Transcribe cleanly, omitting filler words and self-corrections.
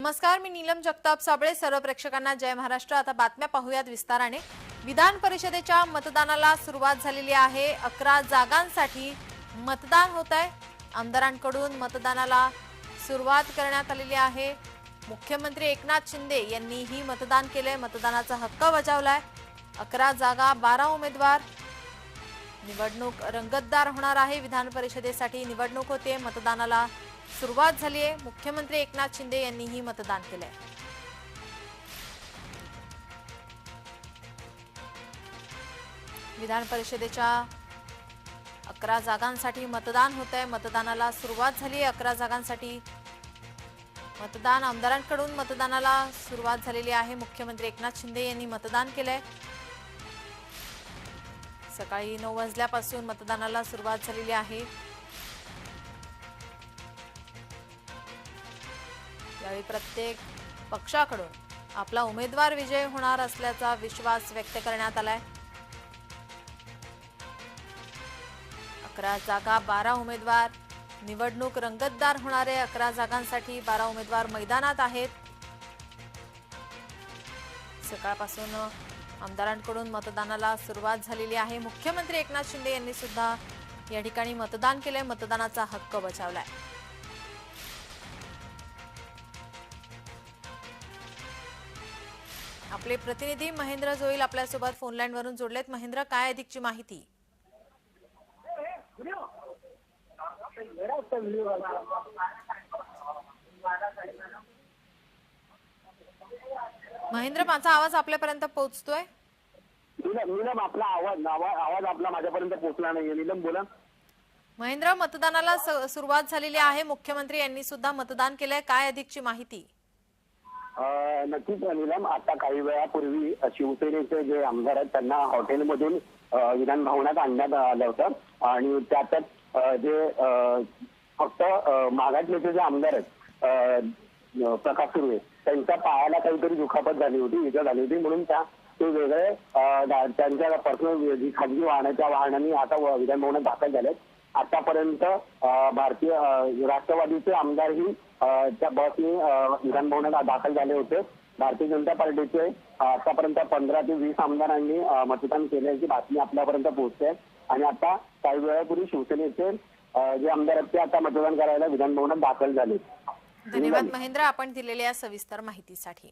नमस्कार, मी नीलम जगताप साबळे. सर्व प्रेक्षकांना जय महाराष्ट्र. आता बातम्या पाहूयात विस्ताराने. विधान परिषदेच्या मतदानाला सुरुवात झालेली आहे. 11 जागांसाठी मतदान होत आहे. आमदारांकडून मतदानाला सुरुवात करण्यात आलेली आहे. मुख्यमंत्री एकनाथ शिंदे यांनीही मतदान केले, मतदानाचा हक्क बजावलाय. 11 जागा, 12 उमेदवार. निवडणूक रंगतदार होणार आहे. विधान परिषदेसाठी निवडणूक होते, मतदानाला सुरुवात झाली आहे. मुख्यमंत्री एकनाथ शिंदे यांनीही मतदान केलंय. विधान परिषदेच्या 11 जागांसाठी मतदान होत आहे. मतदानाला सुरुवात झाली आहे. 11 जागांसाठी मतदान, आमदारांकडून मतदानाला सुरुवात झालेली आहे. मुख्यमंत्री एकनाथ शिंदे यांनी मतदान केलंय. सकाळी 9 वाजल्यापासून मतदानाला सुरुवात झालेली आहे. यावेळी प्रत्येक पक्षाकडून आपला उमेदवार विजय होणार असल्याचा विश्वास व्यक्त करण्यात आलाय. 11 जागा, 12 उमेदवार. निवडणूक रंगतदार होणार आहे. 11 जागांसाठी 12 उमेदवार मैदानात आहेत. सकाळपासून आमदारांकडून मतदानाला सुरुवात झालेली आहे. मुख्यमंत्री एकनाथ शिंदे यांनी सुद्धा या ठिकाणी मतदान केलंय, मतदानाचा हक्क बजावलाय. आपले प्रतिनिधी महेंद्र जोईल आपल्यासोबत फोन लाईन वरून जोडलेत. महेंद्र, काय अधिकची माहिती? महेंद्र, माझा आवाज आपल्यापर्यंत पोहोचतोय? नीलम, आपला आवाज आपला माझ्यापर्यंत पोहोचला नाहीये. नीलम, बोला. महेंद्र, मतदानाला सुरुवात झालेली आहे. मुख्यमंत्री यांनी सुद्धा मतदान केलंय. काय अधिकची माहिती? नक्कीच नीलम, आता काही वेळापूर्वी शिवसेनेचे जे आमदार आहेत त्यांना हॉटेलमधून विधान भवनात आणण्यात आलं होतं आणि त्यातच जे फक्त मागाटलेचे जे आमदार आहेत प्रकाश सुर्वे, त्यांच्या पायाला काहीतरी दुखापत झाली होती, इजा झाली होती, म्हणून ते वेगळे त्यांच्या पर्सनल जी खाजगी वाहनांनी आता विधान भवनात दाखल झालेत. आतापर्यंत भारतीय राष्ट्रवादीचे आमदारही त्या बसने विधान भवनात दाखल झाले होते. भारतीय जनता पार्टीचे आतापर्यंत 15 ते 20 आमदारांनी मतदान केल्याची बातमी आपल्यापर्यंत पोहोचते आणि आता काही वेळापूर्वी शिवसेनेचे जे आमदार आहेत ते आता मतदान करायला विधान भवनात दाखल झाले. धन्यवाद महेंद्र, आपण दिलेल्या सविस्तर माहितीसाठी.